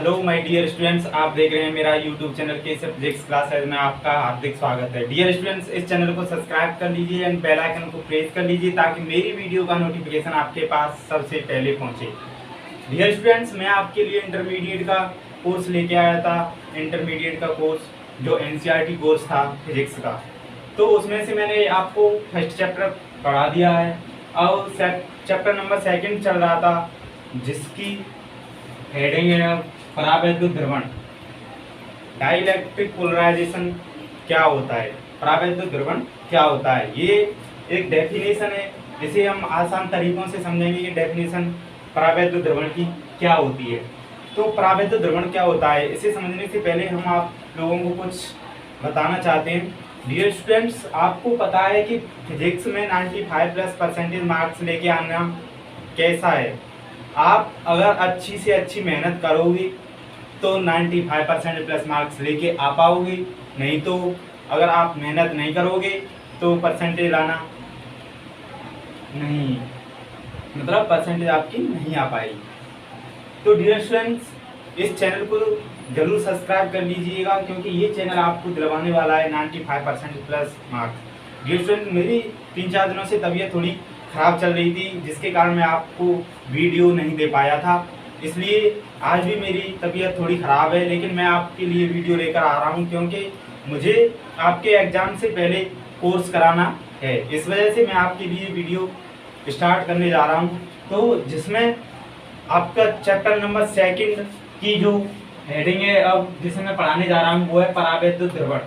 Hello my dear students, आप देख रहे हैं मेरा यूट्यूब चैनल के सब्जेक्ट्स क्लासेज में आपका हार्दिक स्वागत है। डियर स्टूडेंट्स, इस चैनल को सब्सक्राइब कर लीजिए एंड बेल आइकन को प्रेस कर लीजिए ताकि मेरी वीडियो का नोटिफिकेशन आपके पास सबसे पहले पहुंचे। डियर स्टूडेंट्स, मैं आपके लिए इंटरमीडिएट का कोर्स लेके आया था। इंटरमीडिएट का कोर्स जो एनसीईआरटी कोर्स था फिजिक्स का, तो उसमें से मैंने आपको फर्स्ट चैप्टर पढ़ा दिया है और चैप्टर नंबर 2 चल रहा था, जिसकी हेडिंग है परावैद्युत ध्रुवण। डाइलेक्ट्रिक पोलराइजेशन क्या होता है, परावैद्युत ध्रुवण क्या होता है, ये एक डेफिनेशन है। इसे हम आसान तरीकों से समझेंगे कि डेफिनेशन परावैद्युत ध्रुवण की क्या होती है। तो परावैद्युत ध्रुवण क्या होता है, इसे समझने से पहले हम आप लोगों को कुछ बताना चाहते हैं। डियर स्टूडेंट्स, आपको पता है कि फिजिक्स में 95+ मार्क्स लेके आना कैसा है। आप अगर अच्छी से अच्छी मेहनत करोगे तो 95% मार्क्स लेके आ पाओगे, नहीं तो अगर आप मेहनत नहीं करोगे तो परसेंटेज लाना नहीं, मतलब परसेंटेज आपकी नहीं आ पाएगी। तो डियर स्टूडेंट्स, इस चैनल को जरूर सब्सक्राइब कर लीजिएगा क्योंकि ये चैनल आपको दिलवाने वाला है 95% मार्क्स। डियर स्टूडेंट, मेरी 3-4 दिनों से तबीयत थोड़ी ख़राब चल रही थी, जिसके कारण मैं आपको वीडियो नहीं दे पाया था। इसलिए आज भी मेरी तबीयत थोड़ी ख़राब है, लेकिन मैं आपके लिए वीडियो लेकर आ रहा हूँ क्योंकि मुझे आपके एग्ज़ाम से पहले कोर्स कराना है। इस वजह से मैं आपके लिए वीडियो स्टार्ट करने जा रहा हूँ, तो जिसमें आपका चैप्टर नंबर 2 की जो हेडिंग है, अब जिसे मैं पढ़ाने जा रहा हूँ, वो है परावैद्युत ध्रुवण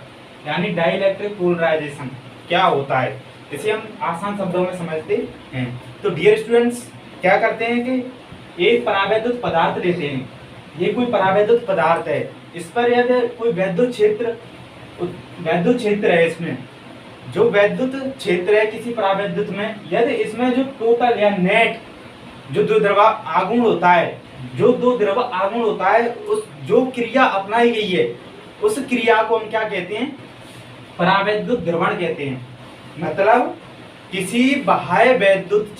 यानी डाइलेक्ट्रिक पोलराइजेशन क्या होता है। इसे हम आसान शब्दों में समझते हैं। तो डियर स्टूडेंट्स, क्या करते हैं कि एक परावैद्युत पदार्थ लेते हैं। ये कोई परावैद्युत पदार्थ है, इस पर यदि कोई वैद्युत क्षेत्र है, इसमें जो वैद्युत क्षेत्र है किसी परावैद्युत में, यदि इसमें जो टोटल या नेट जो द्विध्रुव आघूर्ण होता है, उस जो क्रिया अपनाई गई है, उस क्रिया को हम क्या कहते हैं, परावैद्युत ध्रुवण कहते हैं। मतलब किसी बाह्य वैद्युत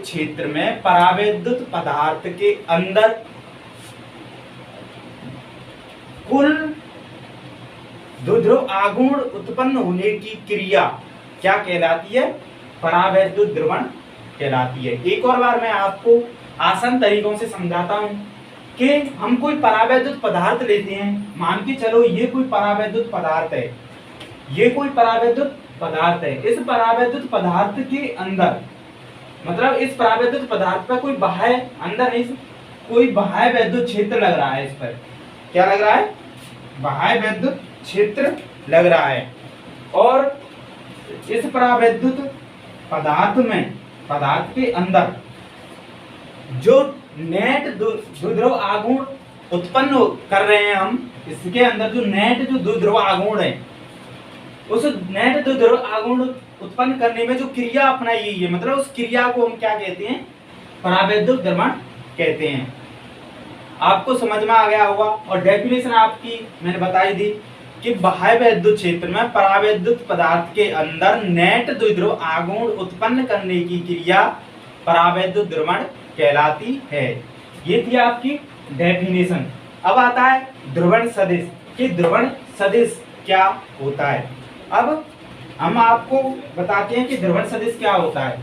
क्षेत्र में परावैद्युत पदार्थ के अंदर कुल द्विध्रुव आघूर्ण उत्पन्न होने की क्रिया क्या कहलाती है, परावैद्युत ध्रुवण कहलाती है। एक और बार मैं आपको आसान तरीकों से समझाता हूं कि हम कोई परावैद्युत पदार्थ लेते हैं। मान के चलो ये कोई परावैद्युत पदार्थ है, इस परावैद्युत पदार्थ के अंदर, मतलब इस परावैद्युत पदार्थ पर कोई बाह्य अंदर नहीं, कोई बाह्य वैद्युत क्षेत्र लग रहा है। इस पर क्या लग रहा है, बाह्य वैद्युत क्षेत्र लग रहा है। और इस परावैद्युत पदार्थ के अंदर जो नेट द्विध्रुव आघूर्ण उत्पन्न कर रहे हैं हम, इसके अंदर जो नेट जो द्विध्रुव आघूर्ण है, उस नेट द्विध्रुव आघूर्ण उत्पन्न करने में जो क्रिया अपनाई गई है, मतलब उस क्रिया को हम क्या कहते हैं, परावैद्युत ध्रुवण कहते हैं। आपको समझ में आ गया होगा। और डेफिनेशन आपकी मैंने बताई दी कि बाह्य वैद्युत क्षेत्र में परावैद्युत पदार्थ के अंदर नेट द्विध्रुव आघूर्ण उत्पन्न करने की क्रिया परावैद्युत ध्रुवण कहलाती है। ये थी आपकी डेफिनेशन। अब आता है ध्रुवण सदिश कि ध्रुवण सदिश क्या होता है। अब हम आपको बताते हैं कि ध्रुवण सदिश क्या होता है।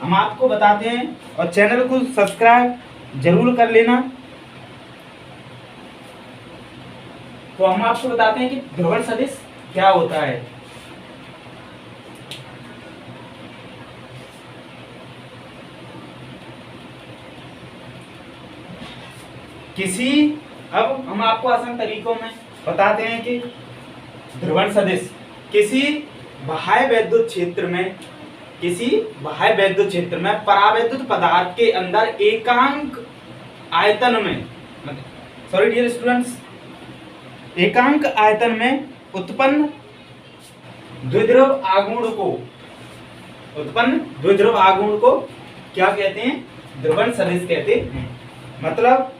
हम आपको बताते हैं और चैनल को सब्सक्राइब जरूर कर लेना। तो हम आपको बताते हैं कि ध्रुवण सदिश क्या होता है। अब हम आपको आसान तरीकों में बताते हैं कि ध्रुवण सदिश किसी बाह्य वैद्युत क्षेत्र में परावैद्युत पदार्थ के अंदर एकांक आयतन में उत्पन्न द्विध्रुव आघूर्ण को क्या कहते हैं, ध्रुवण सदिश कहते हैं। मतलब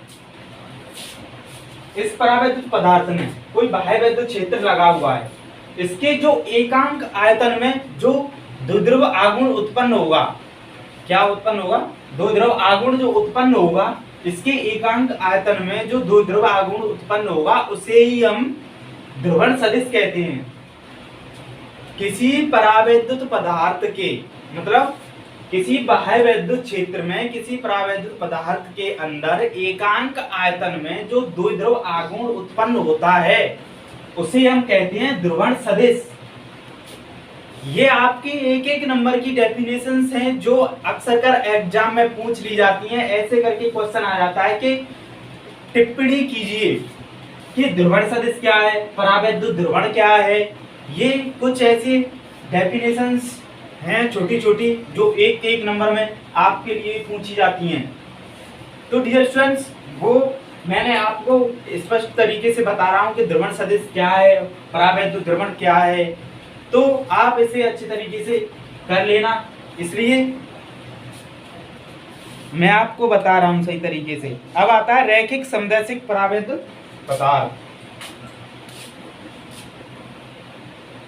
इस परावैद्युत पदार्थ में कोई बाह्य वैद्युत क्षेत्र लगा हुआ है, इसके जो एकांक आयतन में जो द्विध्रुव आघूर्ण उत्पन्न होगा, क्या उत्पन्न होगा? द्विध्रुव आघूर्ण जो उत्पन्न होगा, इसके एकांक आयतन में जो द्विध्रुव आघूर्ण उत्पन्न होगा उसे ही हम ध्रुवण सदिश कहते हैं। किसी परावैद्युत पदार्थ के मतलब किसी बाह्य वैद्युत क्षेत्र में किसी परावैद्युत पदार्थ के अंदर एकांक आयतन में जो द्विध्रुव आघूर्ण उत्पन्न होता है उसे हम कहते हैं ध्रुवण सदिश। ये आपके एक एक नंबर की डेफिनेशंस हैं जो अक्सर कर एग्जाम में पूछ ली जाती हैं। ऐसे करके क्वेश्चन आ जाता है कि टिप्पणी कीजिए कि ध्रुवण सदिश क्या है, परावैद्युत ध्रुवण क्या है। ये कुछ ऐसी डेफिनेशंस हैं छोटी छोटी जो एक एक नंबर में आपके लिए पूछी जाती हैं। तो डियर स्टूडेंट्स, वो मैंने आपको स्पष्ट तरीके से बता रहा हूं कि ध्रुवण सदिश क्या है, परावैद्युत ध्रुवण क्या है, तो आप इसे अच्छे तरीके से कर लेना। इसलिए मैं आपको बता रहा हूं सही तरीके से। अब आता है रैखिक समदैशिक परावैद्युत पदार्थ।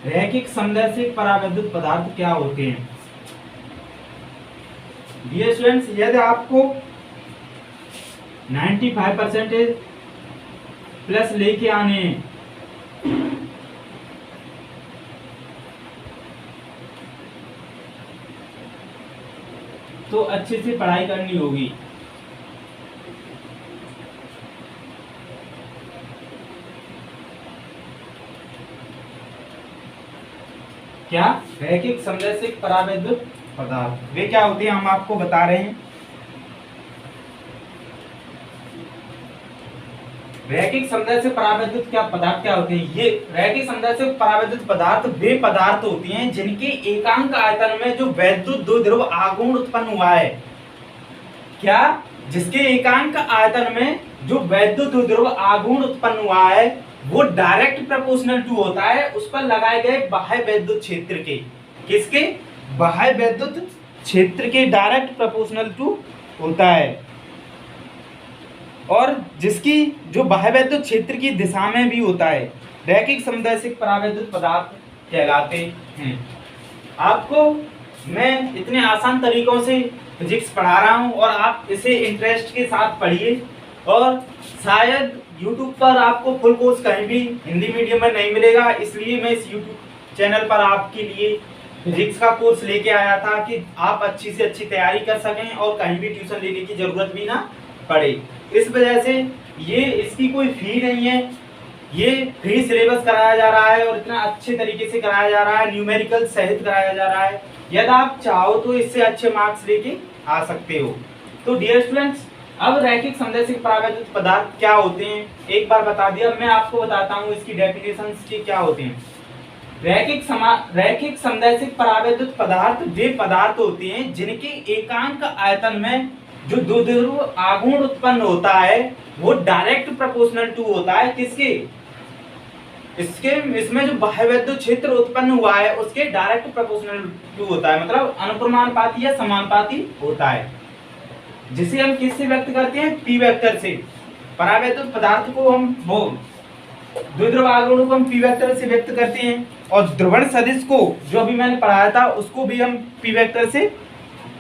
रैखिक समदैशिक परावैद्युत पदार्थ क्या होते हैं? डियर स्टूडेंट्स, यदि आपको 95% प्लस लेके आने हैं तो अच्छे से पढ़ाई करनी होगी। क्या? रैखिक समदैशिक परावैद्युत पदार्थ वे क्या होते हैं हम आपको बता रहे हैं। रैखिक समदैशिक परावैद्युत क्या पदार्थ क्या होते हैं? ये रैखिक समदैशिक परावैद्युत पदार्थ वे पदार्थ होते हैं जिनके एकांक आयतन में जो वैद्युत द्विध्रुव आघूर्ण उत्पन्न हुआ है। क्या? जिसके एकांक आयतन में जो वैद्युत द्विध्रुव आघूर्ण उत्पन्न हुआ है वो डायरेक्ट प्रोपोर्शनल टू होता है उस पर लगाए गए बाह्य वैद्युत क्षेत्र के। किसके? बाह्य वैद्युत क्षेत्र के डायरेक्ट प्रोपोर्शनल टू होता है, और जिसकी जो बाह्य वैद्युत क्षेत्र की दिशा में भी होता है। रैखिक समदैशिक परावैद्युत पदार्थ कहलाते हैं। आपको मैं इतने आसान तरीकों से फिजिक्स पढ़ा रहा हूं और आप इसे इंटरेस्ट के साथ पढ़िए। और शायद YouTube पर आपको फुल कोर्स कहीं भी हिंदी मीडियम में नहीं मिलेगा, इसलिए मैं इस YouTube चैनल पर आपके लिए फिजिक्स का कोर्स लेके आया था कि आप अच्छी से अच्छी तैयारी कर सकें और कहीं भी ट्यूशन लेने की जरूरत भी ना पड़े। इस वजह से ये इसकी कोई फी नहीं है, ये फ्री सिलेबस कराया जा रहा है और इतना अच्छे तरीके से कराया जा रहा है, न्यूमेरिकल सहित कराया जा रहा है। यदि आप चाहो तो इससे अच्छे मार्क्स लेके आ सकते हो। तो डियर स्टूडेंट्स, अब रैखिक समदैशिक परावैद्युत पदार्थ क्या होते हैं एक बार बता दिया। मैं आपको बताता हूँ इसकी डेफिनेशंस के क्या होते हैं। रैखिक समदैशिक परावैद्युत पदार्थ वे पदार्थ होते हैं जिनके एकांक आयतन में जो द्विध्रुव आघूर्ण उत्पन्न होता है वो डायरेक्ट प्रोपोर्शनल टू होता है। किसके? इसमें जो बाह्य वैद्युत क्षेत्र उत्पन्न हुआ है उसके डायरेक्ट प्रोपोर्शनल टू होता है, मतलब अनुप्रमानुपाती या समानुपाती होता है, जिसे हम किससे व्यक्त करते हैं? पी वेक्टर से। परावैद्युत पदार्थ को हम वो द्विध्रुव आघूर्ण को हम पी वेक्टर से व्यक्त करते हैं, और ध्रुवण सदिश को जो अभी मैंने पढ़ाया था उसको भी हम पी वेक्टर से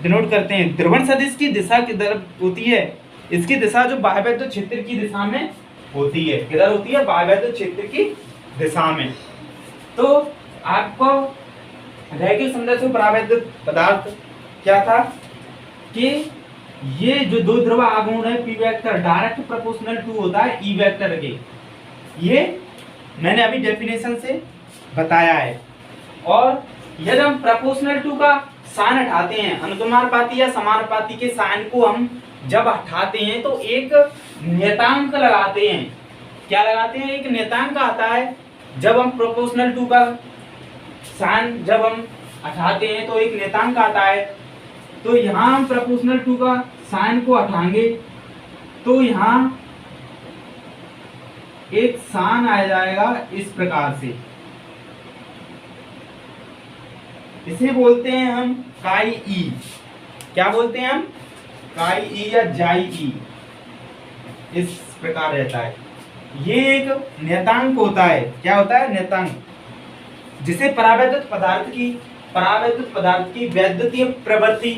डिनोट करते हैं। ध्रुवण सदिश की दिशा किधर होती है? इसकी दिशा जो बाह्य वैद्युत क्षेत्र की दिशा में होती है। किधर होती है? बाह्य वैद्युत क्षेत्र की दिशा में। तो आपको रैखिक समदैशिक परावैद्युत पदार्थ क्या था कि ये जो दो ध्रुव आघूर्ण है P vector direct proportional to होता है ई वेक्टर के। ये मैंने अभी डेफिनेशन से बताया है। और यदि हम प्रोपोर्शनल टू का साइन हटाते हैं, अनुक्रमानुपाती या समानुपाती के साइन को हम जब हटाते हैं तो एक नियतांक लगाते हैं। क्या लगाते हैं? एक नियतांक आता है। जब हम प्रोपोर्शनल टू का साइन जब हम हटाते हैं तो एक नियतांक आता है। तो यहाँ हम प्रोपोर्शनल टू का साइन को हटाएंगे तो यहाँ एक सान आ जाएगा इस प्रकार से। इसे बोलते हैं हम काई ई। क्या बोलते हैं हम? काई ई या जाई ई। इस प्रकार रहता है। ये एक नियतांक होता है। क्या होता है? नियतांक, जिसे परावैद्युत पदार्थ की वैद्युतीय प्रवृत्ति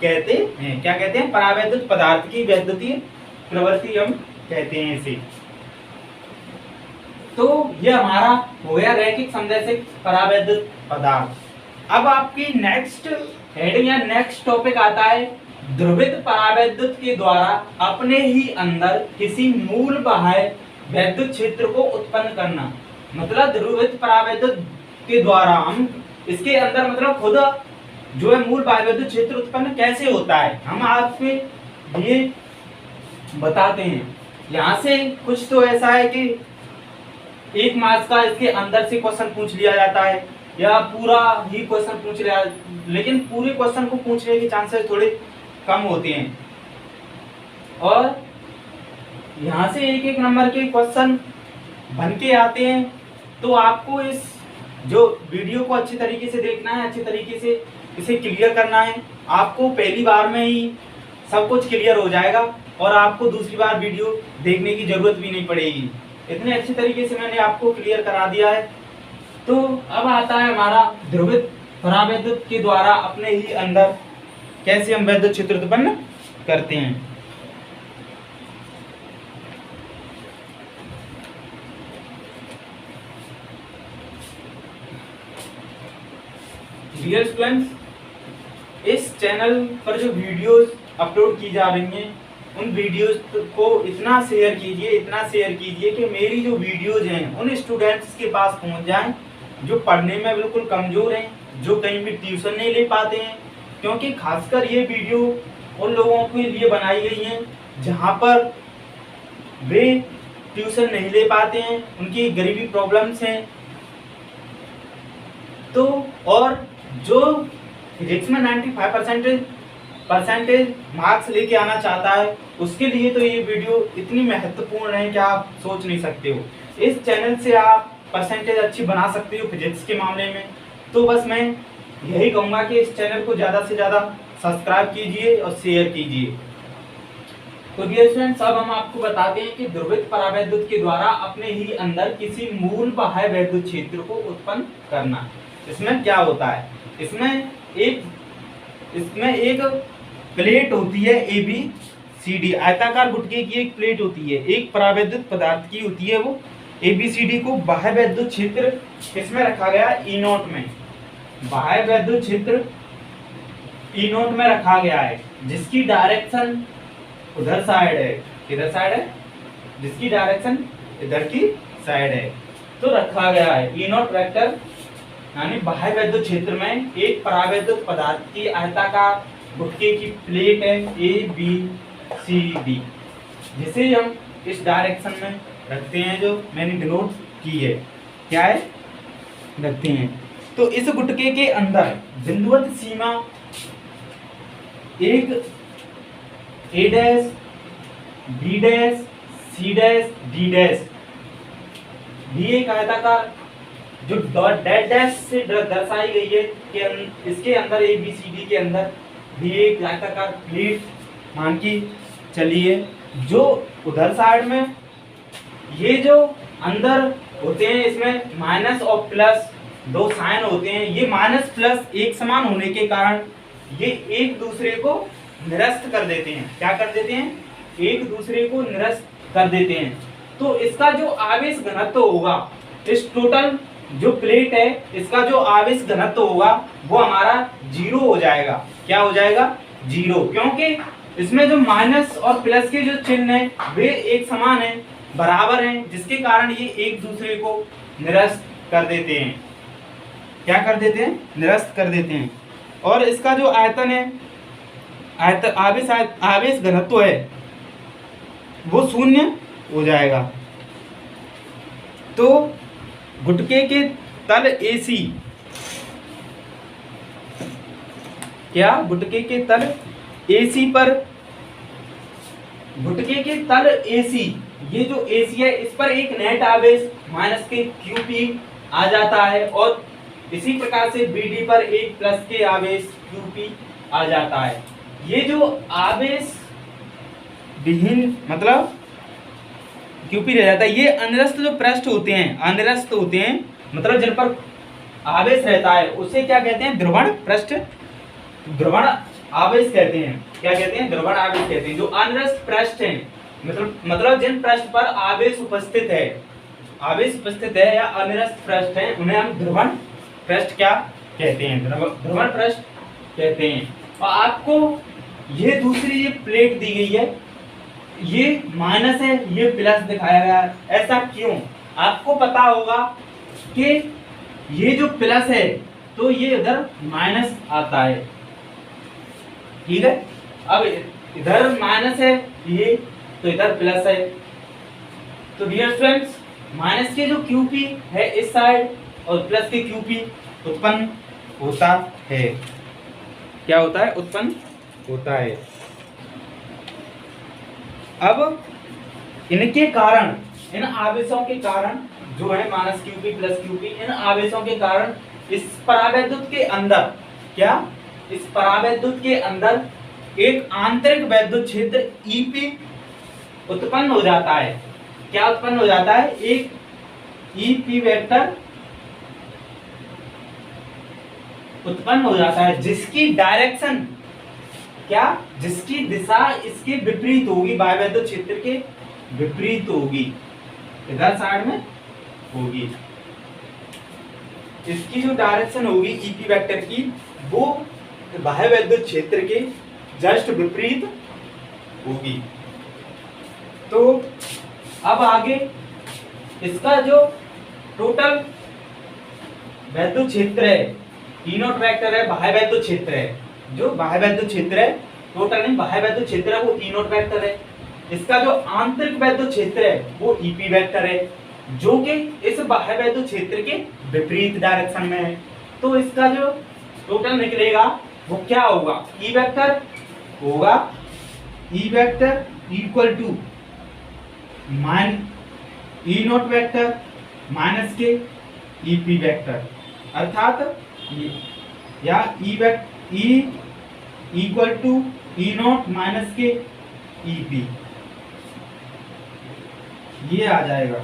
कहते हैं। क्या कहते हैं? परावैद्युत पदार्थ की वैद्युतीय प्रवृत्ति हम कहते हैं इसे। तो ये हमारा हो गया रैखिक समदैशिक परावैद्युत पदार्थ। अब आपकी नेक्स्ट हेडिंग या नेक्स्ट टॉपिक आता है ध्रुवित परावैद्युत के द्वारा अपने ही अंदर किसी मूल बाह्य वैद्युत क्षेत्र को उत्पन्न करना। मतलब ध्रुवित परावैद्युत के द्वारा हम इसके अंदर मतलब खुद जो है मूल बाह्य वैद्युत क्षेत्र उत्पन्न कैसे होता है, हम आपके लिए बताते हैं। यहाँ से कुछ तो ऐसा है कि एक मार्क्स का इसके अंदर से क्वेश्चन पूछ लिया जाता है या पूरा ही क्वेश्चन पूछ लिया, लेकिन पूरे क्वेश्चन को पूछने के चांसेस थोड़े कम होते हैं। और यहाँ से एक एक नंबर के क्वेश्चन बन के आते हैं। तो आपको इस जो वीडियो को अच्छी तरीके से देखना है, अच्छी तरीके से इसे क्लियर करना है। आपको पहली बार में ही सब कुछ क्लियर हो जाएगा और आपको दूसरी बार वीडियो देखने की जरूरत भी नहीं पड़ेगी। इतने अच्छी तरीके से मैंने आपको क्लियर करा दिया है। तो अब आता है हमारा ध्रुवित परावैद्युत के द्वारा अपने ही अंदर कैसे हम वैद्युत क्षेत्र उत्पन्न करते हैं। डियर स्टूडेंट्स, इस चैनल पर जो वीडियोस अपलोड की जा रही हैं उन वीडियोस को इतना शेयर कीजिए कि मेरी जो वीडियोज हैं उन स्टूडेंट्स के पास पहुंच जाएं जो पढ़ने में बिल्कुल कमजोर हैं, जो कहीं भी ट्यूशन नहीं ले पाते हैं। क्योंकि खासकर ये वीडियो उन लोगों के लिए बनाई गई हैं जहां पर वे ट्यूशन नहीं ले पाते हैं, उनकी गरीबी प्रॉब्लम्स हैं। तो और जो फिजिक्स में 95% मार्क्स लेके आना चाहता है उसके लिए तो ये वीडियो इतनी महत्वपूर्ण है कि आप सोच नहीं सकते हो। इस चैनल से आप परसेंटेज अच्छी बना सकते हो फिजिक्स के मामले में। तो बस मैं यही कहूँगा कि इस चैनल को ज़्यादा से ज़्यादा सब्सक्राइब कीजिए और शेयर कीजिए। तो डियर स्टूडेंट्स, अब हम आपको बताते हैं कि ध्रुवित परावैद्युत के द्वारा अपने ही अंदर किसी मूल बाह्य वैद्युत क्षेत्र को उत्पन्न करना। इसमें क्या होता है? इसमें एक प्लेट होती है ABCD, आयताकार गुटके की एक प्लेट होती है, एक परावैद्युत पदार्थ की होती है वो ABCD को बाह्य वैद्युत क्षेत्र इसमें रखा गया E0 में। बाह्य वैद्युत क्षेत्र E0 में रखा गया है जिसकी डायरेक्शन उधर साइड है। किधर साइड है? जिसकी डायरेक्शन इधर की साइड है। तो रखा गया है E0 वेक्टर, यानी बाह्य वैद्युत क्षेत्र में एक परावैद्युत पदार्थ की आयताकार गुटके की प्लेट है ABCD, जिसे हम इस डायरेक्शन में रखते हैं जो मैंने डिनोट की है। क्या है? रखते हैं। तो इस गुटके के अंदर बिंदुवत सीमा एक A dash, B dash, C dash, D dash भी एक आयताकार जो डैश डैश से दर्शाई गई है कि इसके अंदर ABCD के अंदर भी एक आयताकार प्लेट मान की चलिए। जो उधर साइड में ये जो अंदर होते हैं इसमें माइनस और प्लस दो साइन होते हैं। ये माइनस प्लस एक समान होने के कारण ये एक दूसरे को निरस्त कर देते हैं। क्या कर देते हैं? एक दूसरे को निरस्त कर देते हैं। तो इसका जो आवेश घनत्व होगा, इस टोटल जो प्लेट है इसका जो आवेश घनत्व होगा वो हमारा 0 हो जाएगा। क्या हो जाएगा? 0, क्योंकि इसमें जो माइनस और प्लस के जो चिन्ह है वे एक समान है, बराबर हैं, जिसके कारण ये एक दूसरे को निरस्त कर देते हैं। क्या कर देते हैं? निरस्त कर देते हैं। और इसका जो आयतन है, आवेश घनत्व है वो 0 हो जाएगा। तो गुटके के तल AC, क्या? गुटके के तल AC पर, गुटके के तल AC, ये जो AC है इस पर एक नेट आवेश माइनस के QP आ जाता है और इसी प्रकार से BD पर एक प्लस के आवेश QP आ जाता है। ये जो आवेश विहीन मतलब क्यूपी रह जाता है। ये अनिरस्त जो पृष्ठ होते हैं, अनिरस्त होते हैं मतलब जिन पर आवेश रहता है, उसे क्या कहते हैं? ध्रुवण पृष्ठ, ध्रुवण आवेश कहते हैं। क्या कहते हैं? ध्रुवण आवेश कहते हैं। जो अनिरस्त पृष्ठ हैं, मतलब जिन पृष्ठ पर आवेश उपस्थित है, आवेश उपस्थित है या अनिरस्त पृष्ठ है, उन्हें हम ध्रुवण पृष्ठ क्या कहते हैं? ध्रुवण पृष्ठ कहते हैं। और आपको ये दूसरी ये प्लेट दी गई है, ये माइनस है, ये प्लस दिखाया गया है। ऐसा क्यों? आपको पता होगा कि ये जो प्लस है तो ये इधर माइनस आता है, ठीक है। अब इधर माइनस है ये, तो इधर प्लस है। तो डियर स्टूडेंट्स, माइनस के जो क्यूपी है इस साइड और प्लस के क्यूपी उत्पन्न होता है। क्या होता है? उत्पन्न होता है। अब इनके कारण, इन आवेशों के कारण जो है माइनस क्यूपी प्लस क्यूपी, इन आवेशों के कारण इस परावैद्युत के अंदर क्या, इस परावैद्युत के अंदर एक आंतरिक वैद्युत क्षेत्र ईपी उत्पन्न हो जाता है। क्या उत्पन्न हो जाता है? एक ईपी वेक्टर उत्पन्न हो जाता है, जिसकी डायरेक्शन क्या, जिसकी दिशा इसके विपरीत होगी, बाह्यवैद्युत क्षेत्र के विपरीत होगी, इधर साइड में होगी। इसकी जो डायरेक्शन होगी ईपी वेक्टर की, वो बाह्यवैद्युत क्षेत्र के जस्ट विपरीत होगी। तो अब आगे इसका जो टोटल वैद्युत क्षेत्र है, ई नॉट वेक्टर है, बाह्यवैद्युत क्षेत्र है, जो बाह्यवैद्युत क्षेत्र है, टोटल नहीं, बाह्यवैद्युत क्षेत्र है वो ई नॉट वेक्टर है। इसका जो आंतरिक वैद्युत क्षेत्र है वो ईपी वेक्टर है, जो कि इस बाह्यवैद्युत क्षेत्र के विपरीत डायरेक्शन में है। तो इसका जो टोटल निकलेगा वो क्या होगा? ई वेक्टर होगा, E vector equal to E naught vector minus K EP vector, अर्थात या E equal to E naught minus K EP, ये आ जाएगा।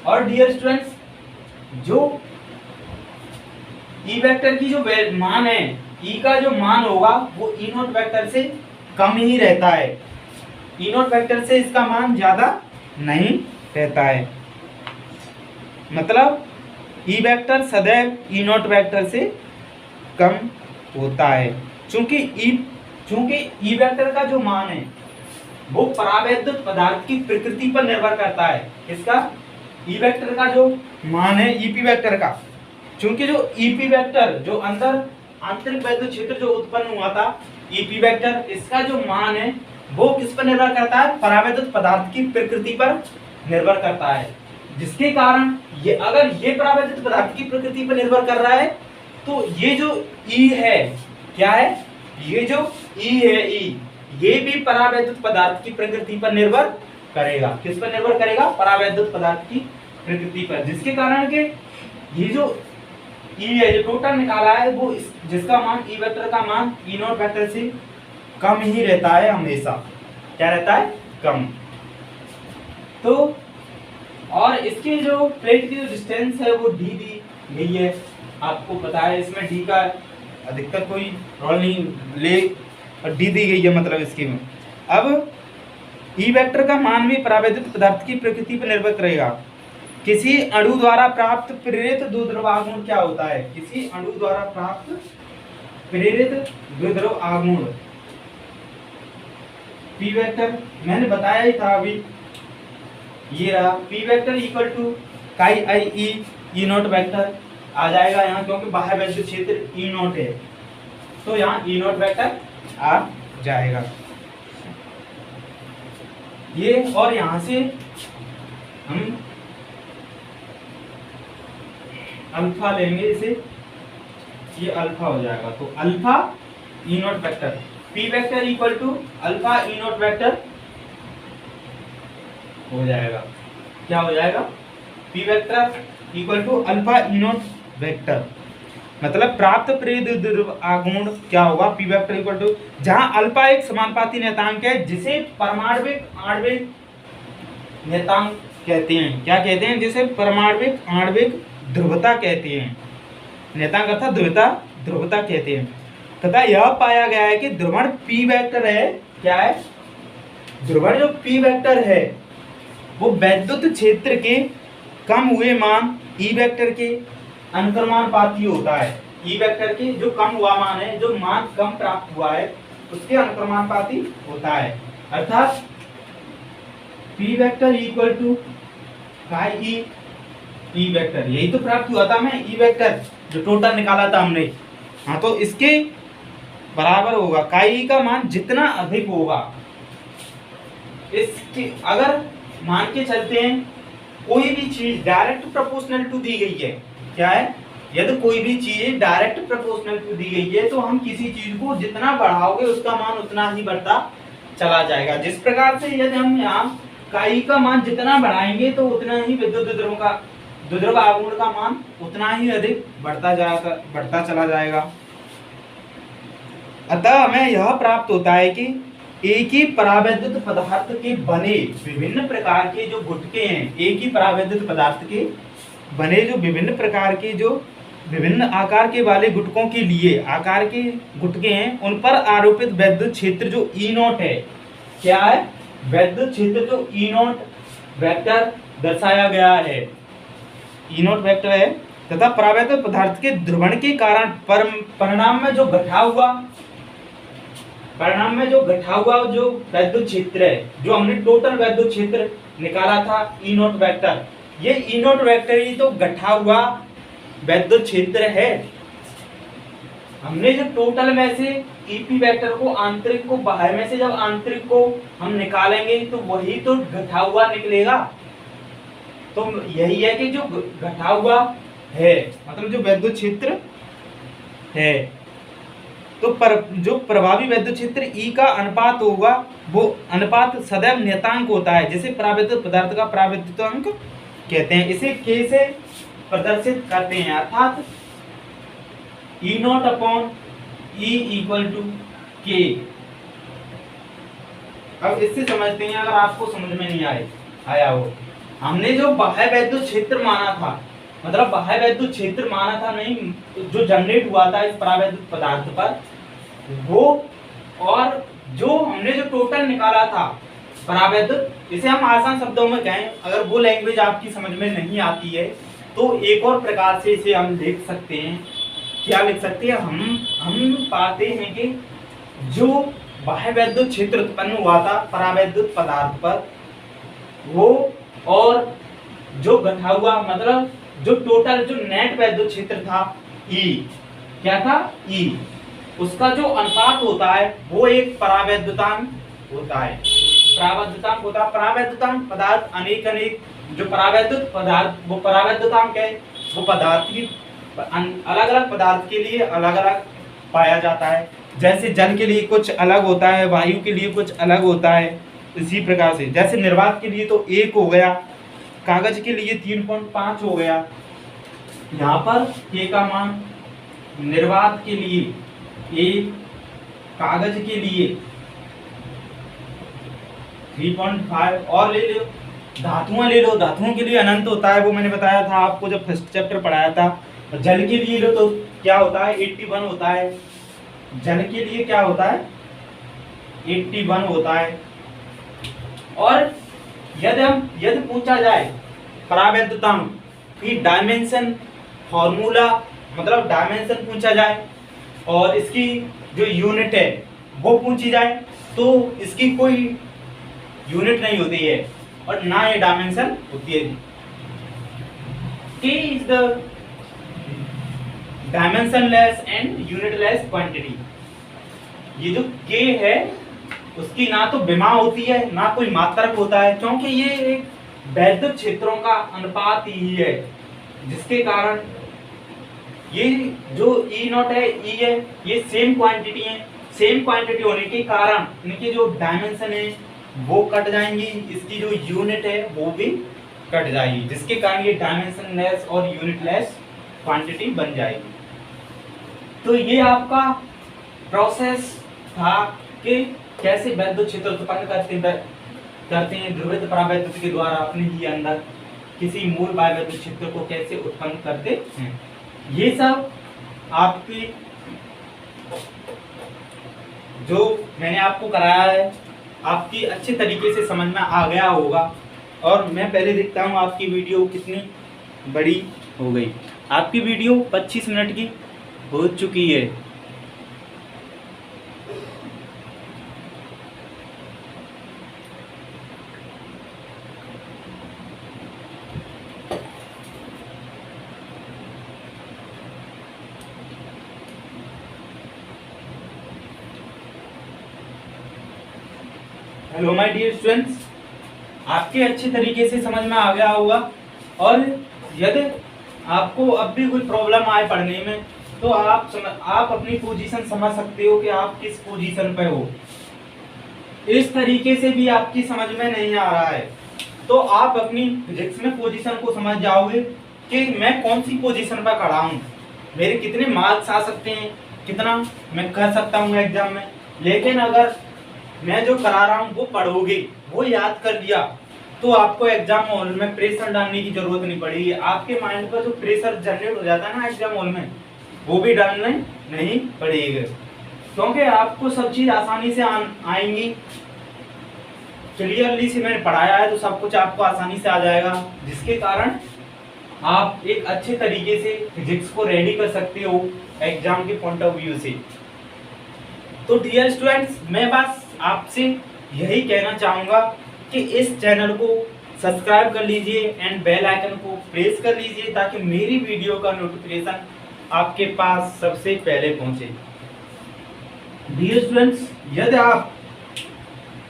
और डियर स्टूडेंट्स, जो ई वेक्टर की जो मान है, ई का जो मान होगा वो ई नॉट वेक्टर से कम ही रहता है, ई नॉट वेक्टर से इसका मान ज्यादा नहीं रहता है। मतलब ई वेक्टर सदैव ई नॉट वेक्टर से कम होता है, चूंकि ई वेक्टर का जो मान है वो परावैद्युत पदार्थ की प्रकृति पर निर्भर करता है। इसका ई वेक्टर का जो मान है ईपी वेक्टर का, चूंकि जो ईपी वेक्टर जो अंदर आंतरिक वैद्युत क्षेत्र जो उत्पन्न हुआ था ईपी वेक्टर, इसका जो मान है वो किस पर निर्भर करता है? परावैद्युत पदार्थ की प्रकृति पर निर्भर करता है। जिसके कारण ये, अगर ये परावैद्युत पदार्थ की प्रकृति पर निर्भर कर रहा है, तो ये जो ई है क्या है? ये जो ई है, ई, ये भी परावैद्युत पदार्थ की प्रकृति पर निर्भर करेगा। किस पर निर्भर करेगा? परावैद्युत पदार्थ की प्रकृति पर। जिसके कारण के ये जो ई है, जो टोटल निकाला है, वो जिसका मान ई वेक्टर का मान ई नॉट वेक्टर से कम ही रहता है हमेशा। क्या रहता है? कम। तो और इसके जो प्लेट की जो डिस्टेंस है वो डी दी गई है, आपको पता है। इसमें डी का अधिकतर कोई रोल नहीं ले, और डी दी गई है मतलब इसकी में। अब ई वेक्टर का मान भी परावैद्युत पदार्थ की प्रकृति पर निर्भर करेगा। किसी अणु द्वारा प्राप्त प्रेरित द्विध्रुव आघूर्ण क्या होता है? किसी अणु द्वारा प्राप्त प्रेरित द्विध्रुव आघूर्ण, पी वेक्टर मैंने बताया ही था अभी, ये रहा पी वेक्टर इक्वल टू काई आई ई नॉट वेक्टर आ जाएगा यहाँ, क्योंकि बाह्यवैद्युत क्षेत्र ई नॉट है, तो यहाँ ई नॉट वेक्टर आ जाएगा ये। और यहाँ से हम अल्फा लेंगे इसे, ये अल्फा हो जाएगा। तो alpha E naught vector, P vector equal to alpha E naught vector हो जाएगा। क्या हो जाएगा? P vector equal to alpha E naught vector, मतलब प्राप्त प्रेरित द्विध्रुव आघूर्ण क्या होगा? पी वेक्टर इक्वल टू, जहां अल्फा एक समानुपाती नियतांक है जिसे परमाण्विक आणविक नियतांक कहते हैं। क्या कहते हैं? जिसे परमाणविक आणविक ध्रुवता कहते हैं। नियतांक अर्थात ध्रुवता कहते हैं। तथा यह पाया गया है कि ध्रुवण p वेक्टर है। क्या है? ध्रुवण जो p वेक्टर है वो वैद्युत क्षेत्र के कम हुए मान E वेक्टर के अनुक्रमानुपाती होता है। E वेक्टर के जो कम हुआ मान है, जो मान कम प्राप्त हुआ है, उसके अनुक्रमानुपाती होता है। अर्थात P वेक्टर इक्वल टू काई E वेक्टर, यही तो प्राप्त हुआ था हमें। E वेक्टर जो टोटल निकाला था हमने, हाँ, तो इसके बराबर होगा काई का मान जितना अधिक होगा। इसके अगर मान के चलते हैं कोई भी चीज डायरेक्ट प्रोपोर्शनल टू दी गई है। क्या है? यदि कोई भी चीज डायरेक्ट प्रोपोर्शनल टू दी गई है तो हम किसी चीज को जितना बढ़ाओगे उसका मान उतना ही बढ़ता चला जाएगा। जिस प्रकार से यदि हम यहाँ काई का मान जितना बढ़ाएंगे तो उतना ही विद्युत द्विध्रुव आघूर्ण का मान उतना ही अधिक बढ़ता चला जाएगा। अतः हमें यह प्राप्त होता है कि एक ही परावैद्युत पदार्थ के बने विभिन्न प्रकार के जो गुटके हैं, एक ही परावैद्युत पदार्थ के बने जो विभिन्न प्रकार के जो विभिन्न आकार के वाले गुटकों के लिए आकार के गुटके हैं, उन पर आरोपित वैद्युत क्षेत्र जो E0 है। क्या है? वैद्युत क्षेत्र जो E0 वेक्टर दर्शाया गया है, E0 वेक्टर है। तथा परावैद्युत पदार्थ के ध्रुवण के कारण परिणाम में जो घटा हुआ जो वैद्युत क्षेत्र है, जो हमने टोटल वैद्युत क्षेत्र निकाला था E0 वेक्टर, ये E0 वेक्टर ही तो घटा हुआ वैद्युत क्षेत्र है। हमने जो टोटल में से EP वेक्टर को आंतरिक को बाहर में से जब आंतरिक को हम निकालेंगे तो वही तो घटा हुआ निकलेगा। तो यही है कि जो घटा हुआ है मतलब जो वैद्युत क्षेत्र है, तो जो प्रभावी वैद्युत क्षेत्र E का अनुपात होगा वो अनुपात सदैव नियतांक होता है, जिसे परावैद्युत पदार्थ का परावैद्युतांक कहते हैं। इसे K से प्रदर्शित करते हैं, अर्थात E0 upon E equal to K। अब इससे समझते हैं, अगर आपको समझ में नहीं आया हो, हमने जो बाह्य वैद्युत क्षेत्र माना था, मतलब बाह्य वैद्युत क्षेत्र माना था नहीं, जो जनरेट हुआ था इस परावैद्युत पदार्थ पर, वो और जो हमने जो टोटल निकाला था परावैद्युत, इसे हम आसान शब्दों में कहें, अगर वो लैंग्वेज आपकी समझ में नहीं आती है तो एक और प्रकार से इसे हम लिख सकते हैं। क्या लिख सकते हैं? हम पाते हैं कि जो बाह्य वैद्युत क्षेत्र उत्पन्न हुआ था परावैद्युत पदार्थ पर, वो और जो घटा हुआ मतलब जो टोटल जो नेट वैद्युत क्षेत्र था E, क्या था? E, उसका जो अनुपात होता है वो एक परावैद्युतांक होता है। परावैद्युतांक पदार्थ अनेक जो परावैद्युत पदार्थ, वो परावैद्युतांक है, वो पदार्थ की अलग अलग पदार्थ के लिए अलग अलग पाया जाता है। जैसे जल के लिए कुछ अलग होता है, वायु के लिए कुछ अलग होता है। इसी प्रकार से जैसे निर्वात के लिए तो 1 हो गया, कागज के लिए 3.5 हो गया। यहाँ पर K का मान निर्वात के लिए 1, कागज के लिए 3.5, और ले लो धातुओं ले लो, धातुओं के लिए अनंत होता है, वो मैंने बताया था आपको जब फर्स्ट चैप्टर पढ़ाया था। और जल के लिए लो तो क्या होता है? 81 होता है। जल के लिए क्या होता है? 81 होता है। और यदि पूछा जाए परावैद्युतांक की डायमेंशन फॉर्मूला, मतलब डायमेंशन पूछा जाए और इसकी जो यूनिट है वो पूछी जाए, तो इसकी कोई यूनिट नहीं होती है और ना ये डायमेंशन होती है। K is the dimensionless and unitless quantity। ये जो K है उसकी ना तो विमा होती है ना कोई मात्रक होता है, क्योंकि ये एक वैद्युत क्षेत्रों का अनुपात ही है, जिसके कारण ये जो E0 है, E है, ये सेम क्वांटिटी है। सेम क्वांटिटी होने के कारण इनकी जो डायमेंशन है वो कट जाएंगी, इसकी जो यूनिट है वो भी कट जाएगी, जिसके कारण ये डायमेंशनलेस और यूनिटलेस क्वांटिटी बन जाएगी। तो ये आपका प्रोसेस था कि कैसे वैद्युत क्षेत्र उत्पन्न करते हैं करते हैं ध्रुवित परावैद्युत के द्वारा अपने ही अंदर किसी मूल वायु क्षेत्र को कैसे उत्पन्न करते हैं। ये सब आपकी जो मैंने आपको कराया है आपकी अच्छे तरीके से समझ में आ गया होगा। और मैं पहले देखता हूँ आपकी वीडियो कितनी बड़ी हो गई। आपकी वीडियो 25 मिनट की हो चुकी है। हेलो माय डियर स्टूडेंट्स, आपके अच्छे तरीके से समझ में आ गया होगा। और यदि आपको अब भी कोई प्रॉब्लम आए पढ़ने में तो आप अपनी पोजीशन समझ सकते हो कि आप किस पोजीशन पे हो। इस तरीके से भी आपकी समझ में नहीं आ रहा है तो आप अपनी फिजिक्स में पोजीशन को समझ जाओगे कि मैं कौन सी पोजीशन पर खड़ा हूँ, मेरे कितने मार्क्स आ सकते हैं, कितना मैं कर सकता हूँ एग्जाम में। लेकिन अगर मैं जो करा रहा हूँ वो पढ़ोगे, वो याद कर लिया तो आपको एग्जाम हॉल में प्रेशर डालने की जरूरत नहीं पड़ेगी। आपके माइंड पर जो प्रेशर जनरेट हो जाता है ना एग्जाम हॉल में, वो भी डालने नहीं पड़ेगा क्योंकि आपको सब चीज आसानी से आएंगी। क्लियरली से मैंने पढ़ाया है तो सब कुछ आपको आसानी से आ जाएगा, जिसके कारण आप एक अच्छे तरीके से फिजिक्स को रेडी कर सकते हो एग्जाम के पॉइंट ऑफ व्यू से। तो डियर स्टूडेंट्स, मैं बस आपसे यही कहना चाहूंगा कि इस चैनल को सब्सक्राइब कर लीजिए एंड बेल आइकन को प्रेस कर लीजिए ताकि मेरी वीडियो का नोटिफिकेशन आपके पास सबसे पहले पहुंचे। डियर स्टूडेंट्स, यदि आप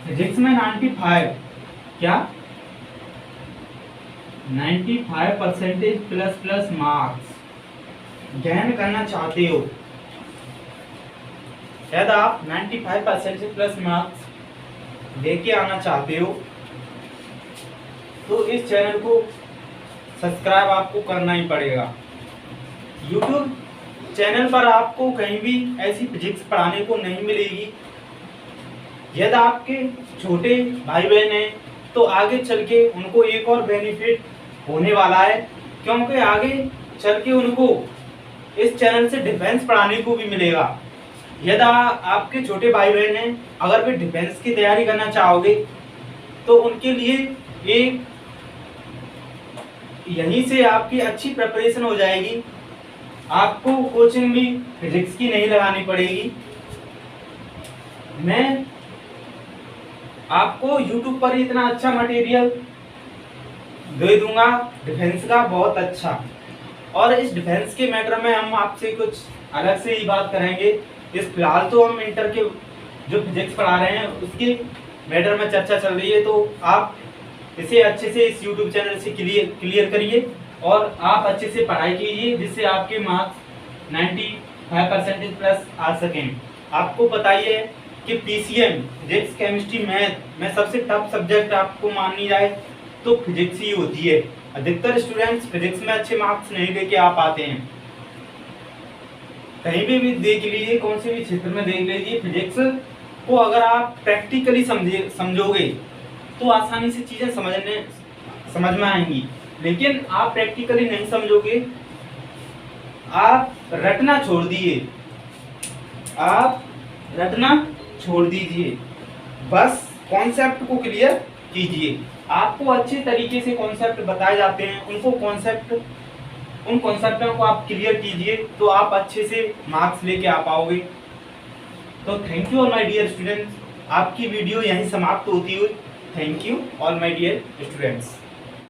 फिजिक्स में 95% प्लस मार्क्स गेन करना चाहते हो, यदि आप 95% से प्लस मार्क्स लेके आना चाहते हो तो इस चैनल को सब्सक्राइब आपको करना ही पड़ेगा। YouTube चैनल पर आपको कहीं भी ऐसी फिजिक्स पढ़ाने को नहीं मिलेगी। यदि आपके छोटे भाई बहन हैं तो आगे चल के उनको एक और बेनिफिट होने वाला है क्योंकि आगे चल के उनको इस चैनल से डिफेंस पढ़ाने को भी मिलेगा। यदि आपके छोटे भाई बहन हैं, अगर वे डिफेंस की तैयारी करना चाहोगे तो उनके लिए एक यहीं से आपकी अच्छी प्रिपरेशन हो जाएगी। आपको कोचिंग भी फिजिक्स की नहीं लगानी पड़ेगी। मैं आपको YouTube पर इतना अच्छा मटेरियल दे दूंगा डिफेंस का, बहुत अच्छा। और इस डिफेंस के मैटर में हम आपसे कुछ अलग से ही बात करेंगे। इस फिलहाल तो हम इंटर के जो फिजिक्स पढ़ा रहे हैं उसके मैटर में चर्चा चल रही है, तो आप इसे अच्छे से इस YouTube चैनल से क्लियर करिए और आप अच्छे से पढ़ाई कीजिए जिससे आपके मार्क्स 95% प्लस आ सकें। आपको पता ही है कि PCM फिजिक्स केमिस्ट्री मैथ में सबसे टफ सब्जेक्ट आपको मानी जाए तो फिजिक्स ही होती है। अधिकतर स्टूडेंट्स फिजिक्स में अच्छे मार्क्स नहीं लेके आ पाते हैं। कहीं भी देख लीजिए, कौन से भी क्षेत्र में देख लीजिए, फिजिक्स को अगर आप प्रैक्टिकली समझोगे तो आसानी से चीजें समझ में आएंगी। लेकिन आप प्रैक्टिकली नहीं समझोगे, आप रटना छोड़ दीजिए, बस कॉन्सेप्ट को क्लियर कीजिए। आपको अच्छे तरीके से कॉन्सेप्ट बताए जाते हैं, उन कॉन्सेप्टों को आप क्लियर कीजिए तो आप अच्छे से मार्क्स लेके आ पाओगे। तो thank you all my dear students, आपकी वीडियो यहीं समाप्त होती हुई। Thank you all my dear students.